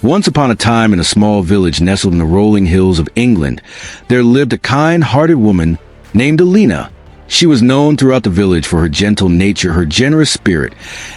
Once upon a time, in a small village nestled in the rolling hills of England, there lived a kind-hearted woman named Alina. She was known throughout the village for her gentle nature, her generous spirit,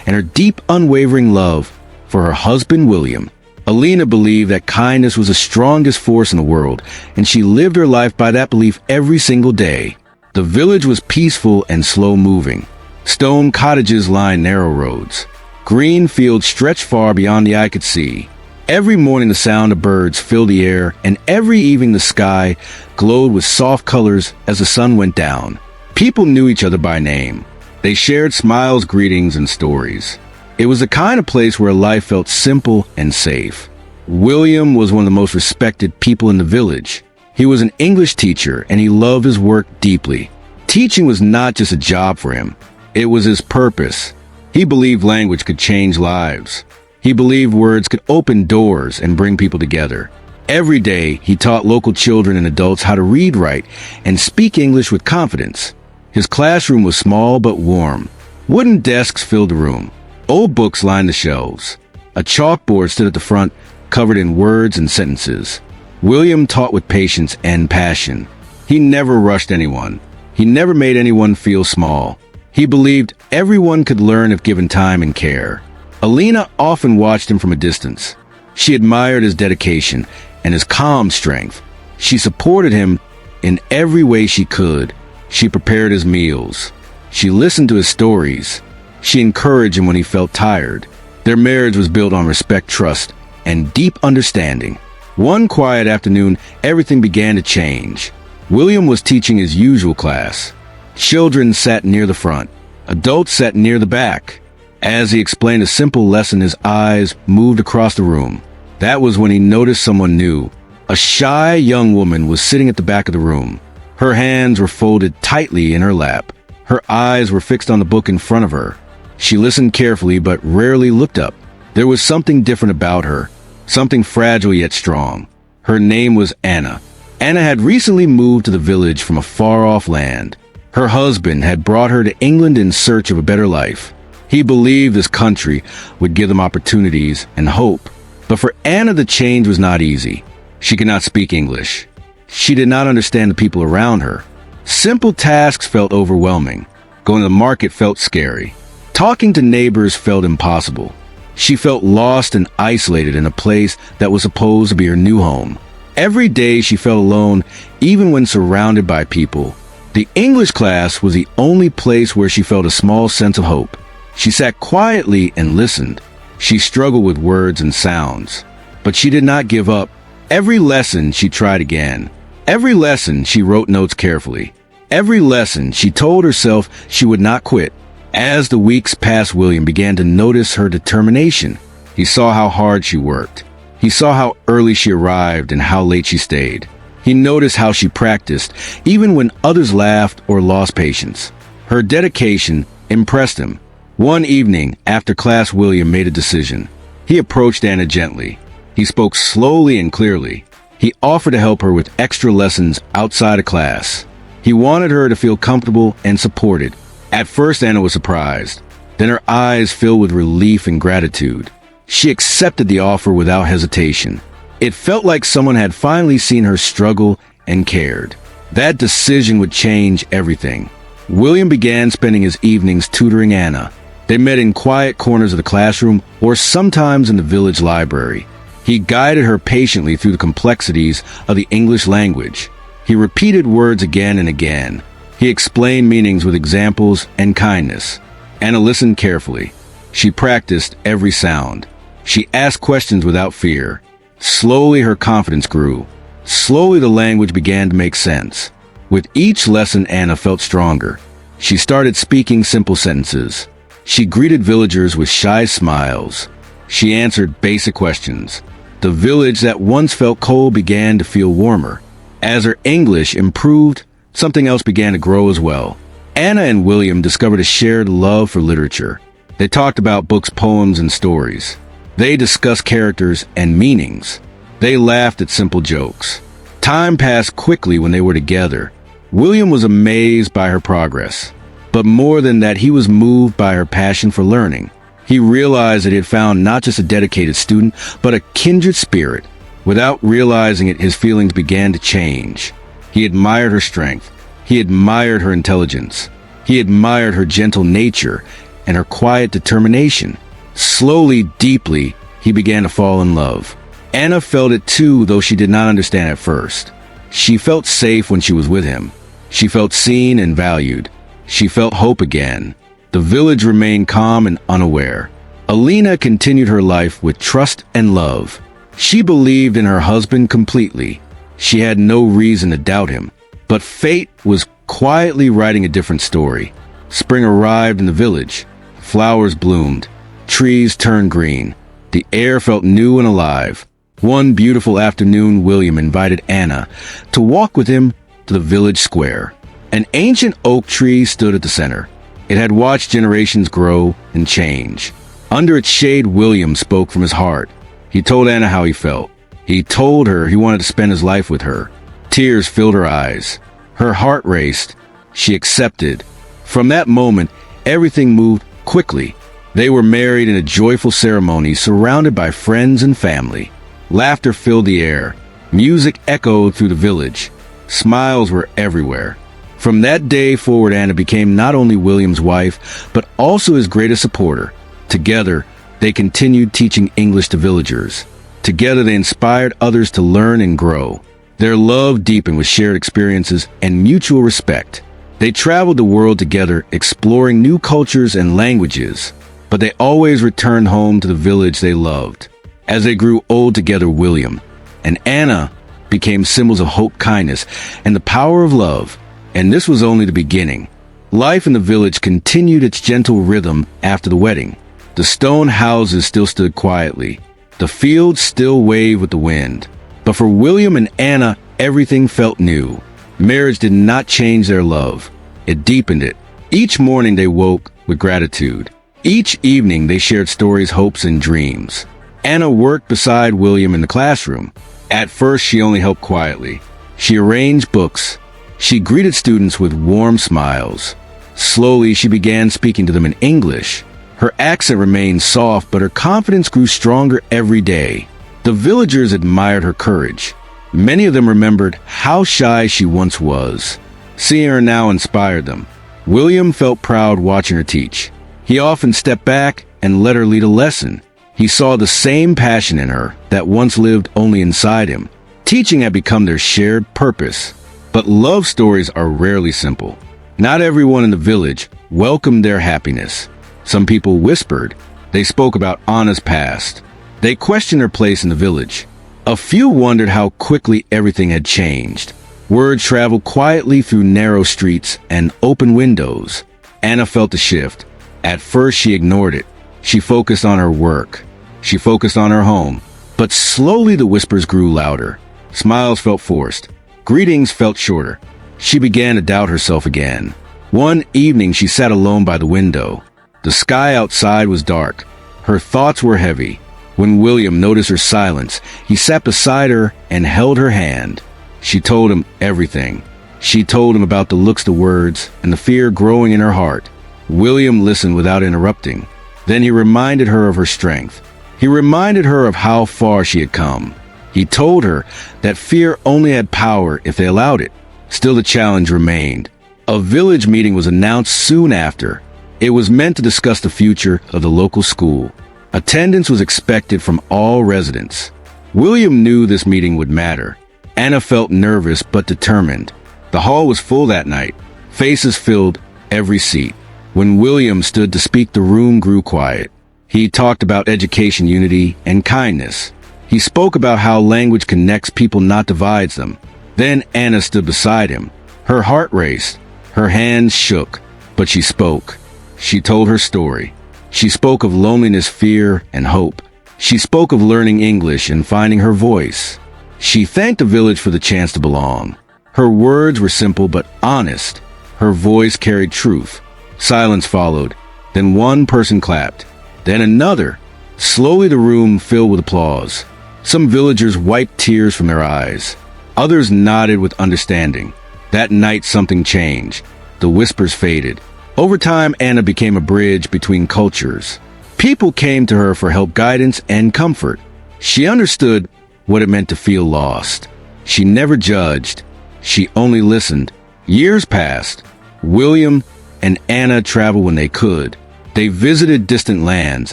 and her deep, unwavering love for her husband, William. Alina believed that kindness was the strongest force in the world, and she lived her life by that belief every single day. The village was peaceful and slow-moving. Stone cottages lined narrow roads. Green fields stretched far beyond the eye could see. Every morning the sound of birds filled the air, and every evening the sky glowed with soft colors as the sun went down. People knew each other by name. They shared smiles, greetings, and stories. It was the kind of place where life felt simple and safe. William was one of the most respected people in the village. He was an English teacher, and he loved his work deeply. Teaching was not just a job for him. It was his purpose. He believed language could change lives. He believed words could open doors and bring people together. Every day, he taught local children and adults how to read, write, and speak English with confidence. His classroom was small but warm. Wooden desks filled the room. Old books lined the shelves. A chalkboard stood at the front, covered in words and sentences. William taught with patience and passion. He never rushed anyone. He never made anyone feel small. He believed everyone could learn if given time and care. Alina often watched him from a distance. She admired his dedication and his calm strength. She supported him in every way she could. She prepared his meals. She listened to his stories. She encouraged him when he felt tired. Their marriage was built on respect, trust, and deep understanding. One quiet afternoon, everything began to change. William was teaching his usual class. Children sat near the front. Adults sat near the back. As he explained a simple lesson, his eyes moved across the room. That was when he noticed someone new. A shy young woman was sitting at the back of the room. Her hands were folded tightly in her lap. Her eyes were fixed on the book in front of her. She listened carefully but rarely looked up. There was something different about her, something fragile yet strong. Her name was Anna. Anna had recently moved to the village from a far-off land. Her husband had brought her to England in search of a better life. He believed this country would give them opportunities and hope. But for Anna, the change was not easy. She could not speak English. She did not understand the people around her. Simple tasks felt overwhelming. Going to the market felt scary. Talking to neighbors felt impossible. She felt lost and isolated in a place that was supposed to be her new home. Every day she felt alone, even when surrounded by people. The English class was the only place where she felt a small sense of hope. She sat quietly and listened. She struggled with words and sounds, but she did not give up. Every lesson she tried again. Every lesson she wrote notes carefully. Every lesson she told herself she would not quit. As the weeks passed, William began to notice her determination. He saw how hard she worked. He saw how early she arrived and how late she stayed. He noticed how she practiced, even when others laughed or lost patience. Her dedication impressed him. One evening, after class, William made a decision. He approached Anna gently. He spoke slowly and clearly. He offered to help her with extra lessons outside of class. He wanted her to feel comfortable and supported. At first, Anna was surprised. Then her eyes filled with relief and gratitude. She accepted the offer without hesitation. It felt like someone had finally seen her struggle and cared. That decision would change everything. William began spending his evenings tutoring Anna. They met in quiet corners of the classroom or sometimes in the village library. He guided her patiently through the complexities of the English language. He repeated words again and again. He explained meanings with examples and kindness. Anna listened carefully. She practiced every sound. She asked questions without fear. Slowly, her confidence grew. Slowly, the language began to make sense. With each lesson, Anna felt stronger. She started speaking simple sentences. She greeted villagers with shy smiles. She answered basic questions. The village that once felt cold began to feel warmer. As her English improved, something else began to grow as well. Anna and William discovered a shared love for literature. They talked about books, poems, and stories. They discussed characters and meanings. They laughed at simple jokes. Time passed quickly when they were together. William was amazed by her progress. But more than that, he was moved by her passion for learning. He realized that he had found not just a dedicated student, but a kindred spirit. Without realizing it, his feelings began to change. He admired her strength. He admired her intelligence. He admired her gentle nature and her quiet determination. Slowly, deeply, he began to fall in love. Anna felt it too, though she did not understand at first. She felt safe when she was with him. She felt seen and valued. She felt hope again. The village remained calm and unaware. Alina continued her life with trust and love. She believed in her husband completely. She had no reason to doubt him. But fate was quietly writing a different story. Spring arrived in the village. Flowers bloomed. Trees turned green. The air felt new and alive. One beautiful afternoon, William invited Anna to walk with him to the village square. An ancient oak tree stood at the center. It had watched generations grow and change. Under its shade, William spoke from his heart. He told Anna how he felt. He told her he wanted to spend his life with her. Tears filled her eyes. Her heart raced. She accepted. From that moment, everything moved quickly. They were married in a joyful ceremony, surrounded by friends and family. Laughter filled the air. Music echoed through the village. Smiles were everywhere. From that day forward, Anna became not only William's wife, but also his greatest supporter. Together, they continued teaching English to villagers. Together, they inspired others to learn and grow. Their love deepened with shared experiences and mutual respect. They traveled the world together, exploring new cultures and languages, but they always returned home to the village they loved. As they grew old together, William and Anna became symbols of hope, kindness, and the power of love. And this was only the beginning. Life in the village continued its gentle rhythm after the wedding. The stone houses still stood quietly. The fields still waved with the wind. But for William and Anna, everything felt new. Marriage did not change their love. It deepened it. Each morning they woke with gratitude. Each evening they shared stories, hopes, and dreams. Anna worked beside William in the classroom. At first, she only helped quietly. She arranged books. She greeted students with warm smiles. Slowly, she began speaking to them in English. Her accent remained soft, but her confidence grew stronger every day. The villagers admired her courage. Many of them remembered how shy she once was. Seeing her now inspired them. William felt proud watching her teach. He often stepped back and let her lead a lesson. He saw the same passion in her that once lived only inside him. Teaching had become their shared purpose. But love stories are rarely simple. Not everyone in the village welcomed their happiness. Some people whispered. They spoke about Anna's past. They questioned her place in the village. A few wondered how quickly everything had changed. Word traveled quietly through narrow streets and open windows. Anna felt the shift. At first, she ignored it. She focused on her work. She focused on her home. But slowly the whispers grew louder. Smiles felt forced. Greetings felt shorter. She began to doubt herself again. One evening, she sat alone by the window. The sky outside was dark. Her thoughts were heavy. When William noticed her silence, he sat beside her and held her hand. She told him everything. She told him about the looks, the words, and the fear growing in her heart. William listened without interrupting. Then he reminded her of her strength. He reminded her of how far she had come. He told her that fear only had power if they allowed it. Still, the challenge remained. A village meeting was announced soon after. It was meant to discuss the future of the local school. Attendance was expected from all residents. William knew this meeting would matter. Anna felt nervous but determined. The hall was full that night. Faces filled every seat. When William stood to speak, the room grew quiet. He talked about education, unity, and kindness. He spoke about how language connects people, not divides them. Then Anna stood beside him. Her heart raced. Her hands shook. But she spoke. She told her story. She spoke of loneliness, fear, and hope. She spoke of learning English and finding her voice. She thanked the village for the chance to belong. Her words were simple but honest. Her voice carried truth. Silence followed. Then one person clapped. Then another. Slowly the room filled with applause. Some villagers wiped tears from their eyes. Others nodded with understanding. That night something changed. The whispers faded. Over time, Anna became a bridge between cultures. People came to her for help, guidance, and comfort. She understood what it meant to feel lost. She never judged. She only listened. Years passed. William and Anna traveled when they could. They visited distant lands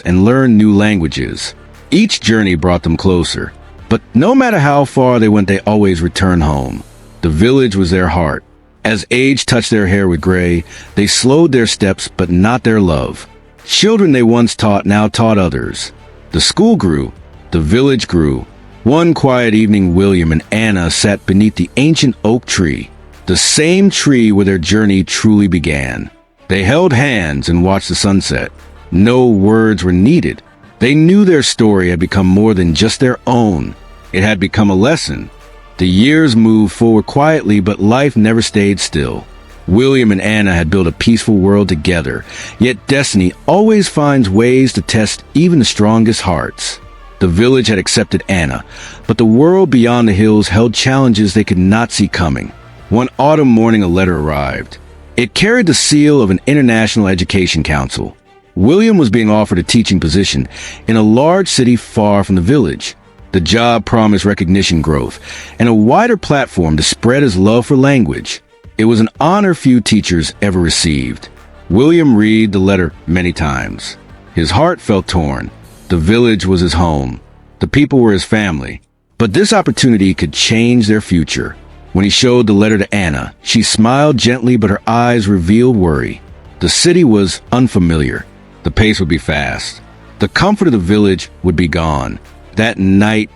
and learned new languages. Each journey brought them closer. But no matter how far they went, they always returned home. The village was their heart. As age touched their hair with gray, they slowed their steps, but not their love. Children they once taught now taught others. The school grew. The village grew. One quiet evening, William and Anna sat beneath the ancient oak tree, the same tree where their journey truly began. They held hands and watched the sunset. No words were needed. They knew their story had become more than just their own. It had become a lesson. The years moved forward quietly, but life never stayed still. William and Anna had built a peaceful world together, yet destiny always finds ways to test even the strongest hearts. The village had accepted Anna, but the world beyond the hills held challenges they could not see coming. One autumn morning, a letter arrived. It carried the seal of an international education council. William was being offered a teaching position in a large city far from the village. The job promised recognition, growth, and a wider platform to spread his love for language. It was an honor few teachers ever received. William read the letter many times. His heart felt torn. The village was his home. The people were his family. But this opportunity could change their future. When he showed the letter to Anna, she smiled gently, but her eyes revealed worry. The city was unfamiliar. The pace would be fast. The comfort of the village would be gone. That night,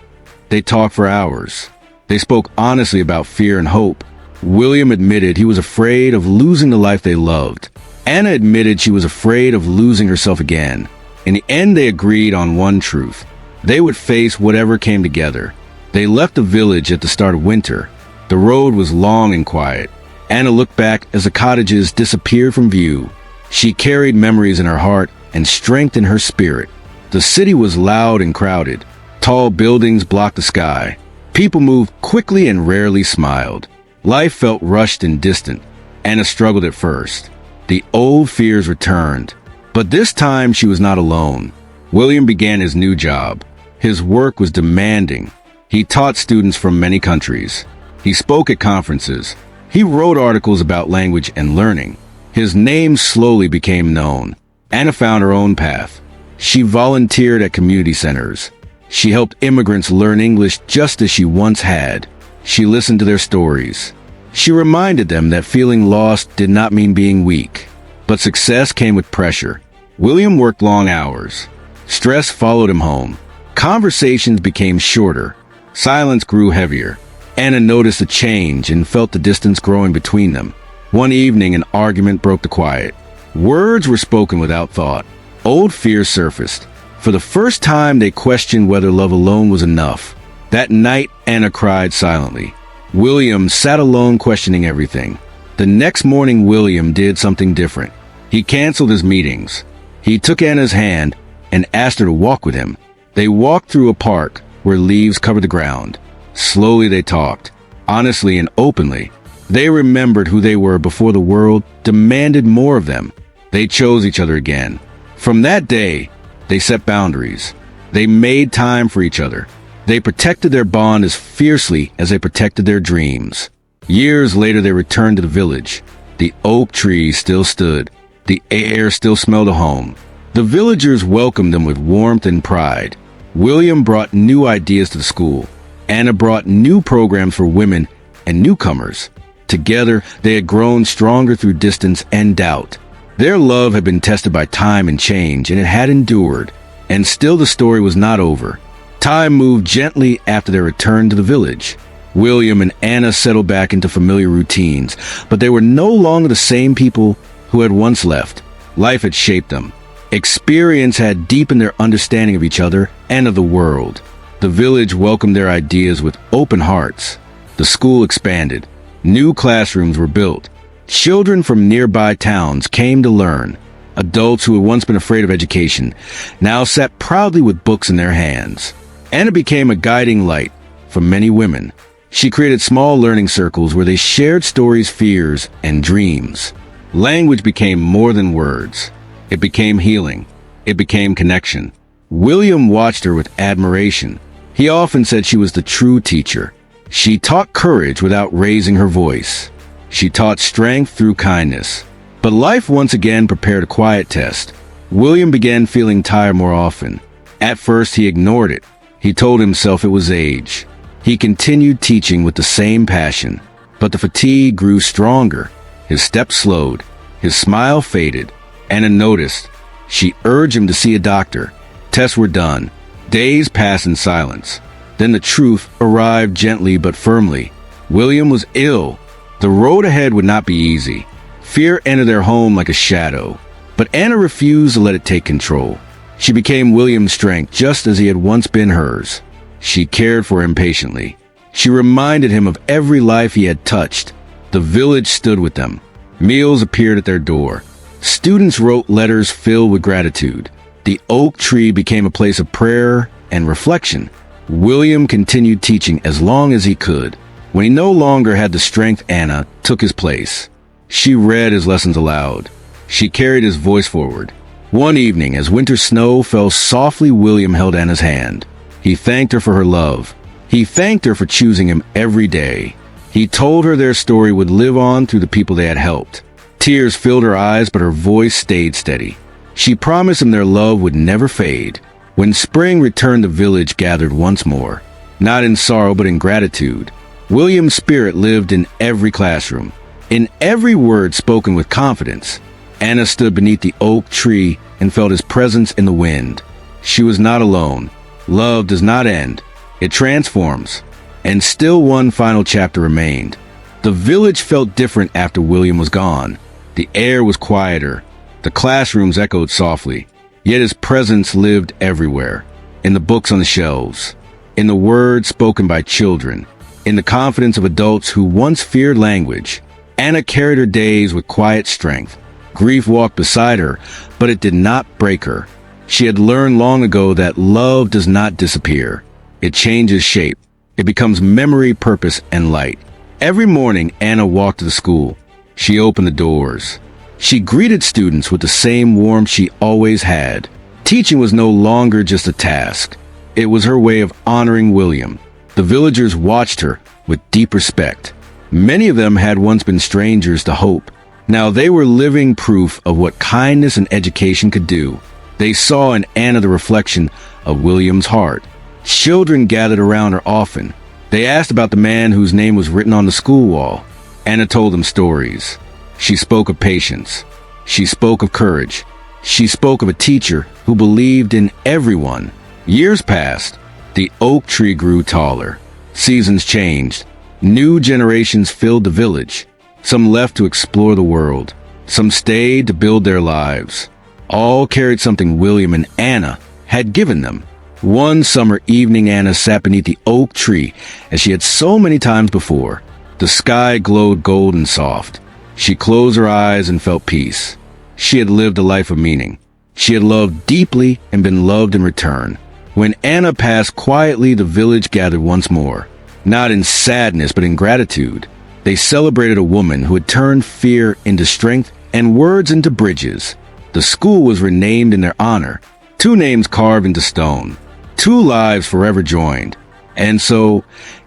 they talked for hours. They spoke honestly about fear and hope. William admitted he was afraid of losing the life they loved. Anna admitted she was afraid of losing herself again. In the end, they agreed on one truth. They would face whatever came together. They left the village at the start of winter. The road was long and quiet. Anna looked back as the cottages disappeared from view. She carried memories in her heart and strength in her spirit. The city was loud and crowded. Tall buildings blocked the sky. People moved quickly and rarely smiled. Life felt rushed and distant. Anna struggled at first. The old fears returned. But this time she was not alone. William began his new job. His work was demanding. He taught students from many countries. He spoke at conferences. He wrote articles about language and learning. His name slowly became known. Anna found her own path. She volunteered at community centers. She helped immigrants learn English just as she once had. She listened to their stories. She reminded them that feeling lost did not mean being weak. But success came with pressure. William worked long hours. Stress followed him home. Conversations became shorter. Silence grew heavier. Anna noticed a change and felt the distance growing between them. One evening, an argument broke the quiet. Words were spoken without thought. Old fears surfaced. For the first time, they questioned whether love alone was enough. That night, Anna cried silently. William sat alone, questioning everything. The next morning, William did something different. He canceled his meetings. He took Anna's hand and asked her to walk with him. They walked through a park where leaves covered the ground. Slowly they talked, honestly and openly. They remembered who they were before the world demanded more of them. They chose each other again. From that day, they set boundaries. They made time for each other. They protected their bond as fiercely as they protected their dreams. Years later, they returned to the village. The oak tree still stood. The air still smelled of home. The villagers welcomed them with warmth and pride. William brought new ideas to the school. Anna brought new programs for women and newcomers. Together, they had grown stronger through distance and doubt. Their love had been tested by time and change, and it had endured. And still the story was not over. Time moved gently after their return to the village. William and Anna settled back into familiar routines, but they were no longer the same people who had once left. Life had shaped them. Experience had deepened their understanding of each other and of the world. The village welcomed their ideas with open hearts. The school expanded. New classrooms were built. Children from nearby towns came to learn. Adults who had once been afraid of education now sat proudly with books in their hands. Anna became a guiding light for many women. She created small learning circles where they shared stories, fears, and dreams. Language became more than words. It became healing. It became connection. William watched her with admiration. He often said she was the true teacher. She taught courage without raising her voice. She taught strength through kindness. But life once again prepared a quiet test. William began feeling tired more often. At first, he ignored it. He told himself it was age. He continued teaching with the same passion. But the fatigue grew stronger. His steps slowed. His smile faded. Anna noticed. She urged him to see a doctor. Tests were done. Days passed in silence. Then the truth arrived gently but firmly. William was ill. The road ahead would not be easy. Fear entered their home like a shadow. But Anna refused to let it take control. She became William's strength just as he had once been hers. She cared for him patiently. She reminded him of every life he had touched. The village stood with them. Meals appeared at their door. Students wrote letters filled with gratitude. The oak tree became a place of prayer and reflection. William continued teaching as long as he could. When he no longer had the strength, Anna took his place. She read his lessons aloud. She carried his voice forward. One evening, as winter snow fell softly, William held Anna's hand. He thanked her for her love. He thanked her for choosing him every day. He told her their story would live on through the people they had helped. Tears filled her eyes, but her voice stayed steady. She promised him their love would never fade. When spring returned, the village gathered once more. Not in sorrow, but in gratitude. William's spirit lived in every classroom, in every word spoken with confidence. Anna stood beneath the oak tree and felt his presence in the wind. She was not alone. Love does not end. It transforms. And still one final chapter remained. The village felt different after William was gone. The air was quieter. The classrooms echoed softly. Yet his presence lived everywhere. In the books on the shelves. In the words spoken by children. In the confidence of adults who once feared language. Anna carried her days with quiet strength. Grief walked beside her, but it did not break her. She had learned long ago that love does not disappear. It changes shape. It becomes memory, purpose, and light. Every morning, Anna walked to the school. She opened the doors. She greeted students with the same warmth she always had. Teaching was no longer just a task. It was her way of honoring William. The villagers watched her with deep respect. Many of them had once been strangers to hope. Now they were living proof of what kindness and education could do. They saw in Anna the reflection of William's heart. Children gathered around her often. They asked about the man whose name was written on the school wall. Anna told them stories. She spoke of patience. She spoke of courage. She spoke of a teacher who believed in everyone. Years passed. The oak tree grew taller. Seasons changed. New generations filled the village. Some left to explore the world. Some stayed to build their lives. All carried something William and Anna had given them. One summer evening, Anna sat beneath the oak tree as she had so many times before. The sky glowed gold and soft. She closed her eyes and felt peace. She had lived a life of meaning. She had loved deeply and been loved in return. When Anna passed quietly, the village gathered once more. Not in sadness, but in gratitude. They celebrated a woman who had turned fear into strength and words into bridges. The school was renamed in their honor. 2 names carved into stone. 2 lives forever joined. And so,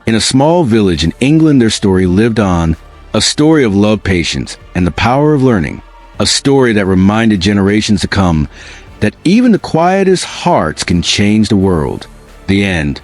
in a small village in England, their story lived on. A story of love, patience, and the power of learning. A story that reminded generations to come that even the quietest hearts can change the world. The end.